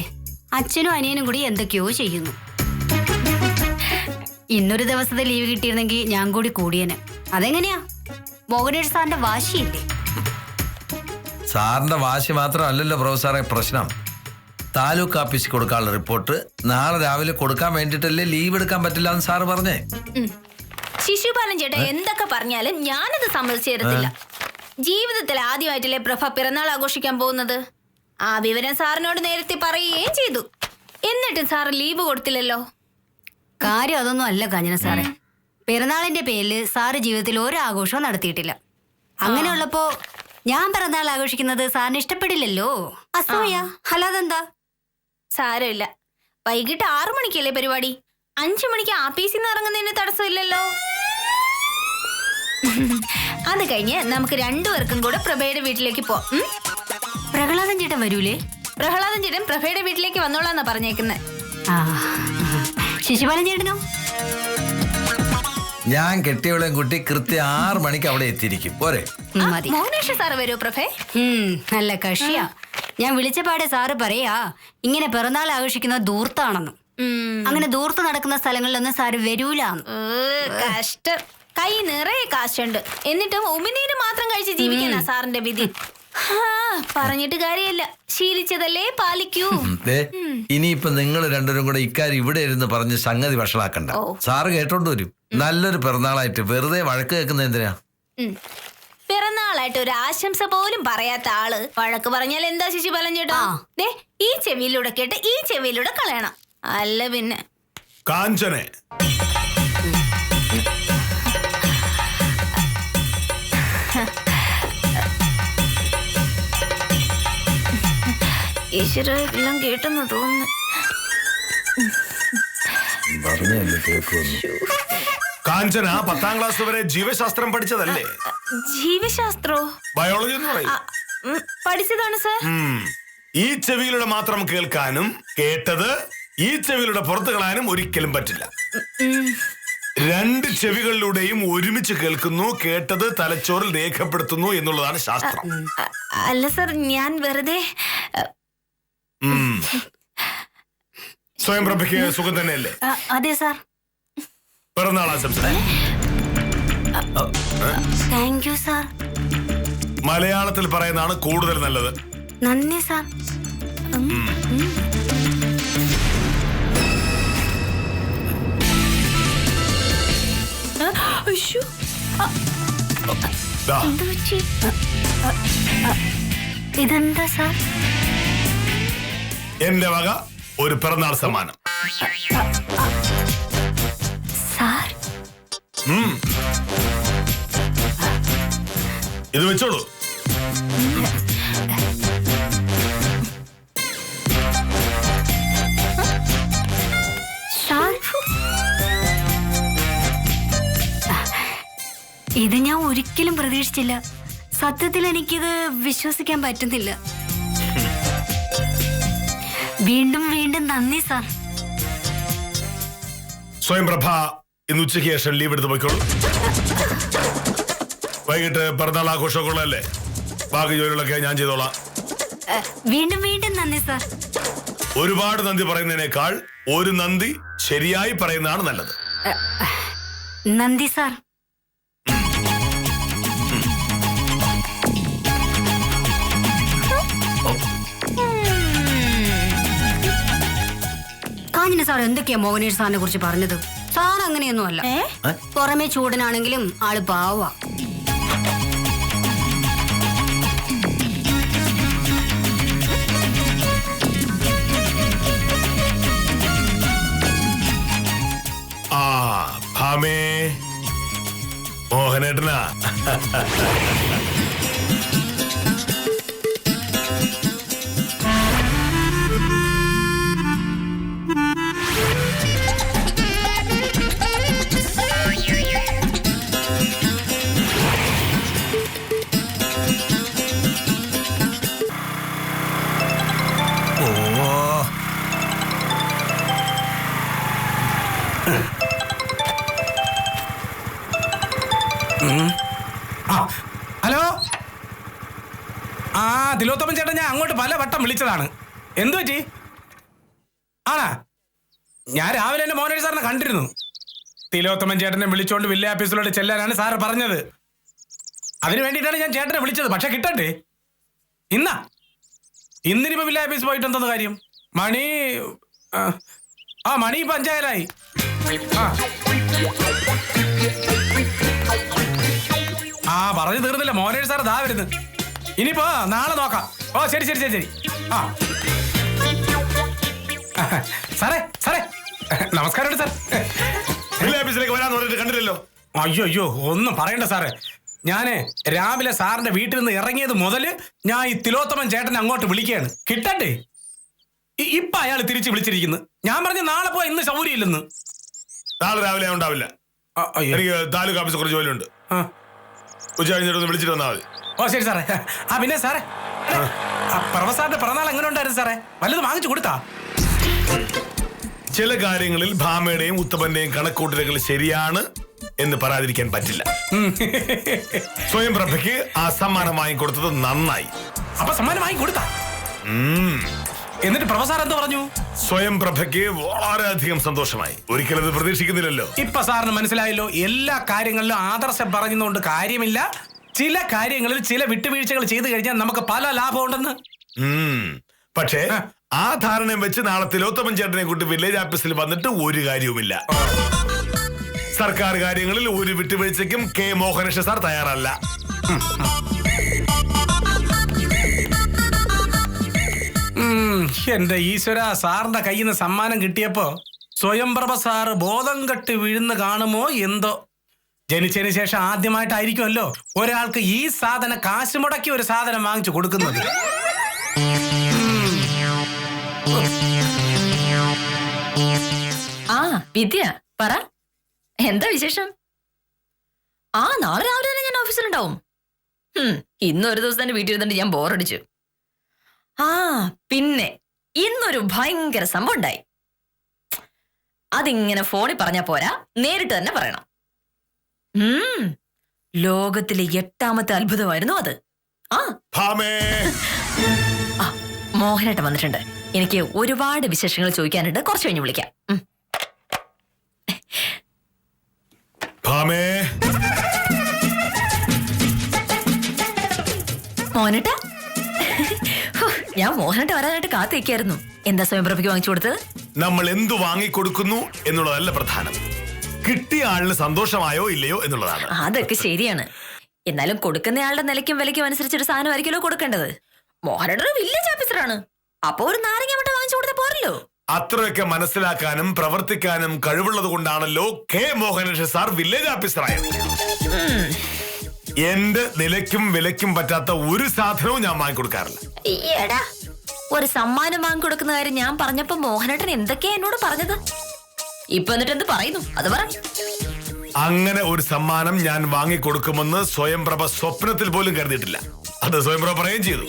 അച്ഛനും അനിയനും കൂടി എന്തൊക്കെയോ ചെയ്യുന്നു. ഇന്നൊരു ദിവസത്തെ ലീവ് കിട്ടിയിരുന്നെങ്കിൽ ഞാൻ കൂടി കൂടിയന്. അതെങ്ങനെയാ? മോഹനേഷ് സാറിന്റെ വാശിയില്ലേ? സാറിന്റെ വാശി മാത്രമല്ലല്ലോ പ്രൊഫസറെ പ്രശ്നം. താലൂക്ക് ഓഫീസിൽ കൊടുക്കാനുള്ള റിപ്പോർട്ട് നാളെ രാവിലെ കൊടുക്കാൻ വേണ്ടിയിട്ടല്ലേ ലീവ് എടുക്കാൻ പറ്റില്ല എന്ന് സാറ് പറഞ്ഞേ. ശിശുപാലൻ ചേട്ടാ എന്തൊക്കെ പറഞ്ഞാലും ഞാനത് സമ്മതിച്ചു തരത്തില്ല. ജീവിതത്തിൽ ആദ്യമായിട്ടല്ലേ പ്രഭ പിറന്നാൾ ആഘോഷിക്കാൻ പോകുന്നത്. ആ വിവരം സാറിനോട് നേരത്തെ പറയുകയും ചെയ്തു. എന്നിട്ടും സാറ് ലീവ് കൊടുത്തില്ലല്ലോ. കാര്യം അതൊന്നും അല്ല കാഞ്ചന സാറേ. പിറന്നാളിന്റെ പേരിൽ സാറ് ജീവിതത്തിൽ ഒരു ആഘോഷവും നടത്തിയിട്ടില്ല. അങ്ങനെയുള്ളപ്പോ ഞാൻ പിറന്നാൾ ആഘോഷിക്കുന്നത് സാറിന് ഇഷ്ടപ്പെടില്ലല്ലോ. അസൂയ അല്ലാതെന്താ? സാരമില്ല, വൈകിട്ട് 6 മണിക്കല്ലേ പരിപാടി. 5 മണിക്ക് ആപ്പീസിൽ നിന്ന് ഇറങ്ങുന്നതിന് തടസ്സമില്ലല്ലോ. അത് കഴിഞ്ഞ് നമുക്ക് 2 പേർക്കും കൂടെ പ്രഭയുടെ വീട്ടിലേക്ക് പോവാം. പ്രഹ്ലാദൻ ചേട്ടൻ വരൂലേ? പ്രഹ്ലാദൻ ചേട്ടൻ പ്രഭയുടെ വീട്ടിലേക്ക് വന്നോളാന്നാ പറഞ്ഞേക്കുന്നത്. ശിശുപാലൻ ചേട്ടനോ? ഞാൻ കെട്ടിയവളെയും കുട്ടി കൃത്യം 6 മണിക്ക് അവിടെ എത്തിയിരിക്കും. പോരെ? മതി. മോഹനേഷ് സാറ് വരൂ പ്രഭേ? നല്ല കക്ഷിയാ. ഞാൻ വിളിച്ചപാടെ സാറ് പറയാ ഇങ്ങനെ പിറന്നാൾ ആഘോഷിക്കുന്ന ദൂർത്താണെന്ന്. അങ്ങനെ ദൂർത്ത് നടക്കുന്ന സ്ഥലങ്ങളിലൊന്നും സാറ് വരൂലാന്ന്. കഷ്ടം. കൈ നിറയെ കാശുണ്ട്, എന്നിട്ടും ഉമിനീര് മാത്രം കഴിച്ച് ജീവിക്കാനാ സാറിന്റെ വിധി. പറഞ്ഞിട്ട് കാര്യമില്ല, ശീലിച്ചതല്ലേ പാലിക്കൂ. ഇനിയിപ്പൊ നിങ്ങൾ രണ്ടുപേരും കൂടെ ഇക്കാര്യം ഇവിടെ ഇരുന്ന് പറഞ്ഞ് സംഗതി വഷളാക്കണ്ട. സാറ് കേട്ടോണ്ട് വരും. നല്ലൊരു പിറന്നാളായിട്ട് വെറുതെ വഴക്ക് കേൾക്കുന്ന എന്തിനാ? പിറന്നാളായിട്ട് ഒരു ആശംസ പോലും പറയാത്ത ആള് വഴക്ക് പറഞ്ഞാൽ എന്താ ശിശുപാലൻ ചേട്ടാ? ദേ, ഈ ചെവിയിലൂടെ കേട്ട് ഈ ചെവിയിലൂടെ കളയണം, അല്ല പിന്നെ. കാഞ്ചനെ, ഈശ്വര, എല്ലാം കേട്ടെന്ന് തോന്നുന്നു. കാഞ്ചന 10ാം ക്ലാസ് വരെ ജീവശാസ്ത്രം പഠിച്ചതല്ലേ? ജീവശാസ്ത്രോ? ബയോളജി എന്ന് പറയും. പഠിച്ചതാണ് സാർ. ഈ ചെവിയിലൂടെ മാത്രം കേൾക്കാനും കേട്ടത് ഈ ചെവിയിലൂടെ പുറത്തു കളയാനും ഒരിക്കലും പറ്റില്ല. 2 ചെവികളിലൂടെയും ഒരുമിച്ച് കേൾക്കുന്നു, കേട്ടത് തലച്ചോറിൽ രേഖപ്പെടുത്തുന്നു എന്നുള്ളതാണ് ശാസ്ത്രം. അല്ല സാർ, ഞാൻ വെറുതെ. സ്വയം പ്രഭയ്ക്ക് സുഖം തന്നെയല്ലേ? അതെ സാർ. പിറന്നാൾ ആശംസ. Thank you sir. മലയാളത്തിൽ പറയുന്നതാണ് കൂടുതൽ നല്ലത്. നന്ദി സാർ. ഇതെന്താ സാർ? എന്റെ വക ഒരു പിറന്നാൾ സമ്മാനം. സാർ, ഇത് വെച്ചോളൂ. സാർ, ഇത് ഞാൻ ഒരിക്കലും പ്രതീക്ഷിച്ചില്ല. സത്യത്തിൽ എനിക്കിത് വിശ്വസിക്കാൻ പറ്റുന്നില്ല. വീണ്ടും വീണ്ടും നന്ദി സാർ. സ്വയം പ്രഭ ഇന്ന് ഉച്ചയ്ക്ക് ശേഷം ലീവ് എടുത്ത് പോയിക്കോളൂ. വൈകിട്ട് പിറന്നാൾ ആഘോഷമൊക്കെ ബാക്കി ജോലികളൊക്കെ ഞാൻ ചെയ്തോളാം. വീണ്ടും വീണ്ടും നന്ദി സാർ. ഒരുപാട് നന്ദി പറയുന്നതിനേക്കാൾ ഒരു നന്ദി ശരിയായി പറയുന്നതാണ് നല്ലത്. നന്ദി സാർ. കാഞ്ഞിന് സാർ എന്തൊക്കെയാ മോഹനേഷ് സാറിനെ കുറിച്ച് പറഞ്ഞത്? സാർ അങ്ങനെയൊന്നും അല്ല. പുറമെ ചൂടനാണെങ്കിലും ആള് പാവാ. ഭാമേ, മോഹനേട്ടനാ. ഹലോ. തിലോത്തമൻ ചേട്ടൻ, ഞാൻ അങ്ങോട്ട് പല വട്ടം വിളിച്ചതാണ്. എന്തു പറ്റി? ആണാ? ഞാൻ രാവിലെ എന്റെ മോഹനേഷ് സാറിനെ കണ്ടിരുന്നു. തിലോത്തമൻ ചേട്ടനെ വിളിച്ചോണ്ട് വില്ലേജ് ഓഫീസിലോട്ട് ചെല്ലാനാണ് സാറ് പറഞ്ഞത്. അതിനു വേണ്ടിയിട്ടാണ് ഞാൻ ചേട്ടനെ വിളിച്ചത്. പക്ഷെ കിട്ടണ്ടേ? ഇന്നിനിപ്പോ വില്ലേജ് ഓഫീസ് പോയിട്ട് എന്തോന്ന് കാര്യം? മണി ഇപ്പൊ 5 പറഞ്ഞു തീർന്നില്ല. മോഹനേഷ് സാർ ദാ വരുന്നു. ഇനിയിപ്പോ നാളെ നോക്കാം. ഓ ശരി ശരി ശരി ശരി. സാറേ നമസ്കാരം സാർ. വില്ലേജ് ഓഫീസിലേക്ക് വരാന്ന് പറഞ്ഞിട്ട് കണ്ടില്ലല്ലോ. അയ്യോ ഒന്നും പറയണ്ട സാറേ. ഞാന് രാവിലെ സാറിന്റെ വീട്ടിൽ നിന്ന് ഇറങ്ങിയത് മുതല് ഞാൻ ഈ തിലോത്തമൻ ചേട്ടനെ അങ്ങോട്ട് വിളിക്കുകയാണ്. കിട്ടണ്ടേ? ഇപ്പൊ അയാൾ തിരിച്ച് വിളിച്ചിരിക്കുന്നു. ഞാൻ പറഞ്ഞു നാളെ പോവാ, ഇന്ന് സൗകര്യമില്ലെന്ന്. നാളെ രാവിലെ ഉണ്ടാവില്ല. എനിക്ക് താലൂക്ക് ഓഫീസിൽ കുറച്ച് ജോലിയുണ്ട്. ഉച്ച കഴിഞ്ഞിട്ടൊന്ന് വിളിച്ചിട്ട് വന്നാൽ മതി. ഓ ശരി സാറേ. പിന്നെ സാറേ, പ്രൊഫസറിന്റെ പിറന്നാൾ എങ്ങനെ ഉണ്ടായിരുന്നു സാറേ? വല്ലതും വാങ്ങിച്ചു കൊടുത്താ? ചില കാര്യങ്ങളിൽ ഭാമയുടെയും ഉത്തമന്റെയും കണക്കൂട്ടലുകൾ ശരിയാണ് എന്ന് പറയാതിരിക്കാൻ പറ്റില്ല. സ്വയം പ്രഭയ്ക്ക് ആ സമ്മാനം വാങ്ങിക്കൊടുത്തത് നന്നായി. അപ്പൊ സമ്മാനം വാങ്ങിക്കൊടുത്താ? എന്നിട്ട് പ്രൊഫസർ എന്ത് പറഞ്ഞു? സ്വയം പ്രഭയ്ക്ക് വളരെയധികം സന്തോഷമായി. ഒരിക്കലും അത് പ്രതീക്ഷിക്കുന്നില്ലല്ലോ. ഇപ്പൊ സാറിന് മനസ്സിലായല്ലോ, എല്ലാ കാര്യങ്ങളിലും ആദർശം പറഞ്ഞുകൊണ്ട് കാര്യമില്ല. ചില കാര്യങ്ങളിൽ ചില വിട്ടുവീഴ്ചകൾ ചെയ്തു കഴിഞ്ഞാൽ നമുക്ക് പല ലാഭം ഉണ്ടെന്ന്. പക്ഷേ ആ ധാരണയും വെച്ച് നാളെ തിലോത്തമൻ ചേട്ടനെ കൂട്ടി വില്ലേജ് ഓഫീസിൽ വന്നിട്ട് ഒരു കാര്യവുമില്ല. സർക്കാർ കാര്യങ്ങളിൽ ഒരു വിട്ടുവീഴ്ചയ്ക്കും കെ മോഹനേഷ് സാർ തയ്യാറല്ല. എന്റെ ഈശ്വര, സാറിന്റെ കയ്യിൽ നിന്ന് സമ്മാനം കിട്ടിയപ്പോ സ്വയംപ്രഭ സാറ് ബോധം കെട്ട് വീഴുന്ന് കാണുമോ എന്തോ. ജനിച്ചതിന് ശേഷം ആദ്യമായിട്ടായിരിക്കുമല്ലോ ഒരാൾക്ക് ഈ സാധനം കാശ് മുടക്കി ഒരു സാധനം വാങ്ങിച്ചു കൊടുക്കുന്നത്. ആ വിദ്യ പറ, എന്താ വിശേഷം? നാളെ രാവിലെ തന്നെ ഞാൻ ഓഫീസിലുണ്ടാവും. ഇന്നൊരു ദിവസം തന്നെ വീട്ടിൽ ഇരുന്നിട്ട് ഞാൻ ബോറടിച്ചു. പിന്നെ ഇന്നൊരു ഭയങ്കര സംഭവം ഉണ്ടായി. അതിങ്ങനെ ഫോണിൽ പറഞ്ഞാ പോരാ, നേരിട്ട് തന്നെ പറയണം. ലോകത്തിലെ 8ാമത്തെ അത്ഭുതമായിരുന്നു അത്. മോഹനേട്ടൻ വന്നിട്ടുണ്ട്. എനിക്ക് ഒരുപാട് വിശേഷങ്ങൾ ചോദിക്കാനുണ്ട്. കുറച്ച് കഴിഞ്ഞ് വിളിക്കാം. മോഹനേട്ട, ഞാൻ മോഹനേട്ട വരാനായിട്ട് കാത്തിരിക്കായിരുന്നു. എന്താ സ്വയംപ്രഭയ്ക്ക് വാങ്ങിച്ചു കൊടുത്തത്? നമ്മൾ എന്തു വാങ്ങിക്കൊടുക്കുന്നു എന്നുള്ളതല്ല പ്രധാനം, കിട്ടിയ ആളിന് സന്തോഷമായോ ഇല്ലയോ എന്നുള്ളതാണ്. അതൊക്കെ ശരിയാണ്. എന്നാലും കൊടുക്കുന്നയാളുടെ നിലയ്ക്കും വിലയ്ക്കും അനുസരിച്ചൊരു സാധനമായിരിക്കുമല്ലോ കൊടുക്കേണ്ടത്. മോഹനേട്ടൻ വില്ലേജ് ഓഫീസറാണ്. അപ്പൊ ഒരു നാരങ്ങ മുട്ട വാങ്ങിച്ചു കൊടുത്താൽ പോരല്ലോ. അത്രയൊക്കെ മനസ്സിലാക്കാനും പ്രവർത്തിക്കാനും കഴിവുള്ളത് കൊണ്ടാണല്ലോ കെ മോഹനേഷ് സാർ വില്ലേജ് ഓഫീസറായത്. എന്റെ നിലയ്ക്കും വിലയ്ക്കും പറ്റാത്ത ഒരു സാധനവും ഞാൻ വാങ്ങിക്കൊടുക്കാറില്ല. ഒരു സമ്മാനം വാങ്ങിക്കൊടുക്കുന്ന കാര്യം ഞാൻ പറഞ്ഞപ്പോ മോഹനേട്ടൻ എന്തൊക്കെയാ എന്നോട് പറഞ്ഞത്? ഇപ്പൊ എന്നിട്ട് എന്ത് പറയുന്നു അത് പറ. അങ്ങനെ ഒരു സമ്മാനം ഞാൻ വാങ്ങിക്കൊടുക്കുമെന്ന് സ്വയംപ്രഭ സ്വപ്നത്തിൽ പോലും കരുതിയിട്ടില്ല. അത് സ്വയംപ്രഭ പറയുകയും ചെയ്തു.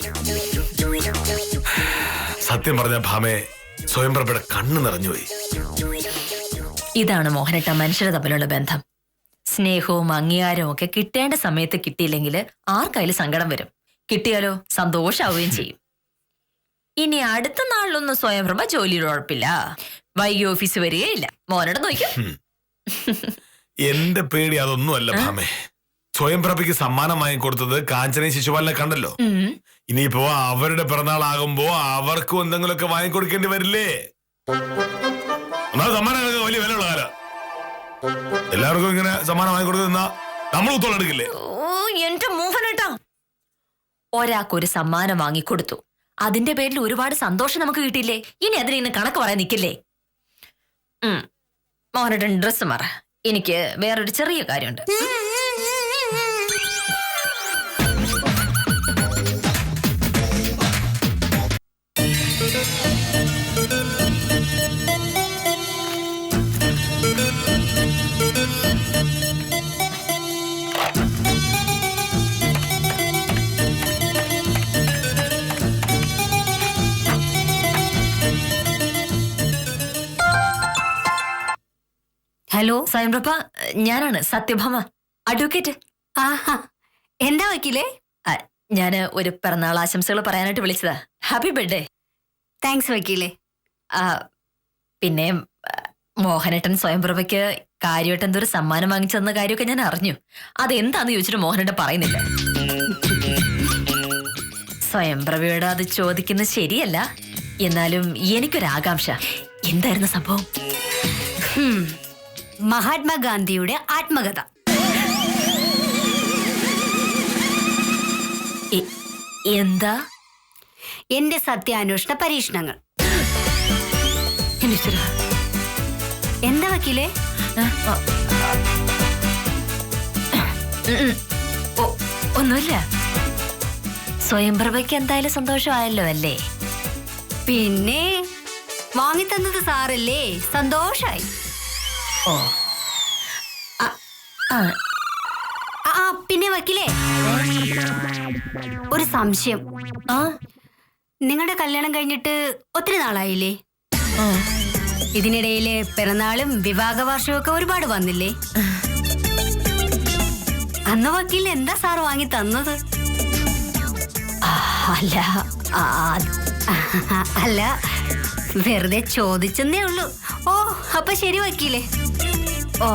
സത്യം പറഞ്ഞ ഭാമേ, സ്വയംപ്രഭയുടെ കണ്ണ് നിറഞ്ഞുപോയി. ഇതാണ് മോഹനേട്ട മനുഷ്യർ തമ്മിലുള്ള ബന്ധം. സ്നേഹവും അംഗീകാരവും ഒക്കെ കിട്ടേണ്ട സമയത്ത് കിട്ടിയില്ലെങ്കിൽ ആർക്കായാലും സങ്കടം വരും. കിട്ടിയാലോ സന്തോഷാവുകയും ചെയ്യും. ഇനി അടുത്ത നാളിലൊന്നും സ്വയംപ്രഭ ജോലിയുടെ ഉറപ്പില്ല, വൈകി ഓഫീസ് വരികയില്ല. മോനോട് നോക്കും. എന്റെ പേടി അതൊന്നുമല്ല ഭാമേ. സ്വയംപ്രഭയ്ക്ക് സമ്മാനം വാങ്ങിക്കൊടുത്തത് കാഞ്ചനയും ശിശുപാലിനെ കണ്ടല്ലോ. ഇനിയിപ്പോ അവരുടെ പിറന്നാളാകുമ്പോ അവർക്കും എന്തെങ്കിലുമൊക്കെ വാങ്ങിക്കൊടുക്കേണ്ടി വരില്ലേ? എന്നാൽ സമ്മാനങ്ങൾക്ക് വലിയ വിലയുള്ള കാലം. എല്ലാവർക്കും ഇങ്ങനെ സമ്മാനം വാങ്ങിക്കൊടുക്കുന്ന നമ്മൾ ഉത്തോളെടുക്കില്ലേ? എന്റെ മോഹനേട്ടാ, ഒരാൾക്കൊരു സമ്മാനം വാങ്ങിക്കൊടുത്തു, അതിന്റെ പേരിൽ ഒരുപാട് സന്തോഷം നമുക്ക് കിട്ടിയില്ലേ? ഇനി അതിന് കണക്ക് പറയാൻ നിൽക്കില്ലേ? മോഹനേട്ടൻ ഡ്രസ്സ് മാറ, എനിക്ക് വേറൊരു ചെറിയ കാര്യമുണ്ട്. ഹലോ സ്വയംപ്രഭ, ഞാനാണ് സത്യഭാമ, അഡ്വക്കേറ്റ്. എന്താ വക്കീലേ? ഞാന് ഒരു പിറന്നാൾ ആശംസകൾ പറയാനായിട്ട് വിളിച്ചതാ. Happy birthday. താങ്ക്സ് വക്കീലേ. പിന്നെ മോഹനേട്ടൻ സ്വയംപ്രഭയ്ക്ക് കാര്യമായിട്ട് എന്തൊരു സമ്മാനം വാങ്ങിച്ചെന്ന കാര്യമൊക്കെ ഞാൻ അറിഞ്ഞു. അതെന്താന്ന് ചോദിച്ചിട്ട് മോഹനേട്ടൻ പറയുന്നില്ല. സ്വയംപ്രഭയോട് അത് ചോദിക്കുന്നത് ശരിയല്ല. എന്നാലും എനിക്കൊരാകാംക്ഷ, എന്തായിരുന്നു സംഭവം? മഹാത്മാഗാന്ധിയുടെ ആത്മകഥ. എന്താ? എന്റെ സത്യാന്വേഷണ പരീക്ഷണങ്ങൾ. എന്താ വക്കീലേ? ഒന്നുമില്ല. സ്വയംപ്രഭയ്ക്ക് എന്തായാലും സന്തോഷമായല്ലോ അല്ലേ? പിന്നെ വാങ്ങിത്തന്നത് സാറല്ലേ, സന്തോഷായി. ഓ ആ ആ പിന്നെ വക്കീലേ, ഒരു സംശയം. ആ നിങ്ങളുടെ കല്യാണം കഴിഞ്ഞിട്ട് ഒത്തിരി നാളായില്ലേ? ആ. ഇതിനിടയില് പിറന്നാളും വിവാഹ വാർഷികവും ഒക്കെ ഒരുപാട് വന്നില്ലേ? അന്ന് വക്കീലിന് എന്താ സാർ വാങ്ങി തന്നത്? അല്ല അല്ല, വെറുതെ ചോദിച്ചെന്നേ ഉള്ളൂ. ഓ അപ്പൊ ശരി വക്കീലേ. ഓ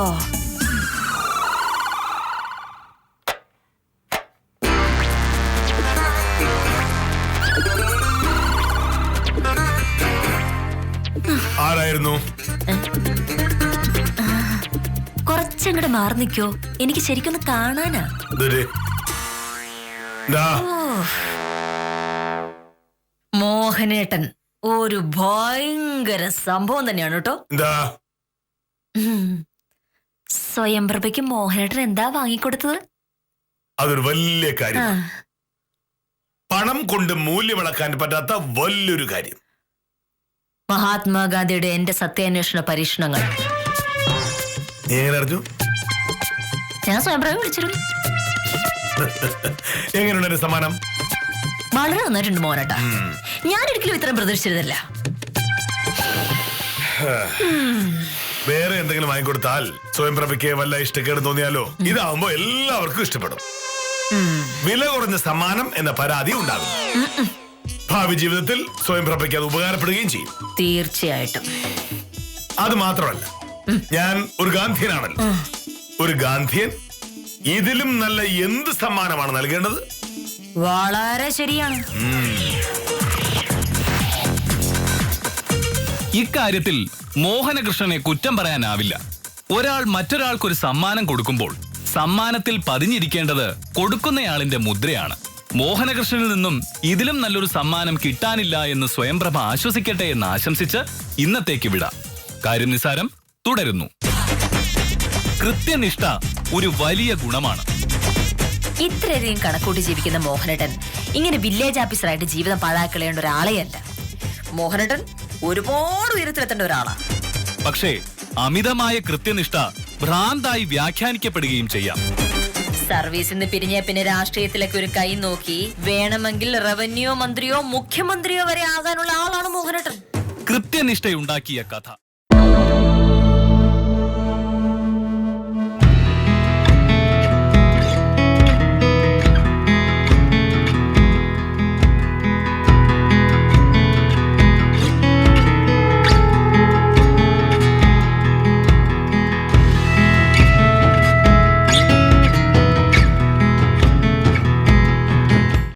ആരായിരുന്നു? കുറച്ചങ്ങോട്ട് മാറി നിൽക്കോ, എനിക്ക് ശരിക്കൊന്ന് കാണാനാ. ദേ. ദാ. മോഹനേട്ടൻ ഒരു ഭയങ്കര സംഭവം തന്നെയാണ് കേട്ടോ. എന്താ? സ്വയംപ്രഭയ്ക്ക് മോഹനേട്ടൻ എന്താ വാങ്ങിക്കൊടുത്തത്? അതൊരു വലിയ ആ, കാര്യം. പണം കൊണ്ട് മൂല്യമളക്കാൻ പറ്റാത്ത വലിയൊരു കാര്യം. മഹാത്മാഗാന്ധിയുടെ എന്റെ സത്യാന്വേഷണ പരീക്ഷണങ്ങൾ. നീ എങ്ങനെ അറിഞ്ഞു? ഞാൻ സ്വയംപ്രഭ വിളിച്ചിരുന്നു. എങ്ങനെയുണ്ട് എന്റെ സമ്മാനം? വളരെ നന്നായിട്ടുണ്ട് മോനേട്ടാ. ഞാൻ ഒരിക്കലും ഇത്രയും പ്രതീക്ഷിച്ചിരുന്നില്ല. വേറെ എന്തെങ്കിലും വാങ്ങിക്കൊടുത്താൽ സ്വയംപ്രഭയ്ക്ക് വല്ല ഇഷ്ടക്കേട് തോന്നിയാലോ? ഇതാവുമ്പോ എല്ലാവർക്കും ഇഷ്ടപ്പെടും. വില കുറഞ്ഞ സമ്മാനം എന്ന പരാതി ഉണ്ടാകും. ഭാവി ജീവിതത്തിൽ സ്വയംപ്രഭയ്ക്ക് അത് ഉപകാരപ്പെടുകയും ചെയ്യും. തീർച്ചയായിട്ടും. അത് മാത്രമല്ല, ഞാൻ ഒരു ഗാന്ധിയനാണല്ലോ. ഒരു ഗാന്ധിയൻ ഇതിലും നല്ല എന്ത് സമ്മാനമാണ് നൽകേണ്ടത്? വളരെ ശരിയാണ്. ഇക്കാര്യത്തിൽ മോഹനകൃഷ്ണനെ കുറ്റം പറയാനാവില്ല. ഒരാൾ മറ്റൊരാൾക്കൊരു സമ്മാനം കൊടുക്കുമ്പോൾ സമ്മാനത്തിൽ പതിഞ്ഞിരിക്കേണ്ടത് കൊടുക്കുന്നയാളിന്റെ മുദ്രയാണ്. മോഹനകൃഷ്ണനിൽ നിന്നും ഇതിലും നല്ലൊരു സമ്മാനം കിട്ടാനില്ല എന്ന് സ്വയംപ്രഭ ആശ്വസിക്കട്ടെ എന്ന് ആശംസിച്ച് ഇന്നത്തേക്ക് വിടാം. കാര്യം നിസാരം തുടരുന്നു. കൃത്യനിഷ്ഠ ഒരു വലിയ ഗുണമാണ്. ഇത്രയധികം കണക്കൂട്ടി ജീവിക്കുന്ന മോഹനേട്ടൻ ഇങ്ങനെ വില്ലേജ് ഓഫീസറായിട്ട് ജീവിതം പാഴാക്കളയേണ്ട ഒരാളെയല്ല. മോഹനേട്ടൻ ഒരുപാട് ഉയരത്തിലെത്തേണ്ട ഒരാളാ. പക്ഷേ അമിതമായ കൃത്യനിഷ്ഠ ഭ്രാന്തായി വ്യാഖ്യാനിക്കപ്പെടുകയും ചെയ്യാം. സർവീസിൽ നിന്ന് പിരിഞ്ഞ പിന്നെ രാഷ്ട്രീയത്തിലേക്ക് ഒരു കൈ നോക്കി വേണമെങ്കിൽ റവന്യൂ മന്ത്രിയോ മുഖ്യമന്ത്രിയോ വരെ ആകാനുള്ള ആളാണ് മോഹനേട്ടൻ. കൃത്യനിഷ്ഠയുണ്ടാക്കിയ കഥ.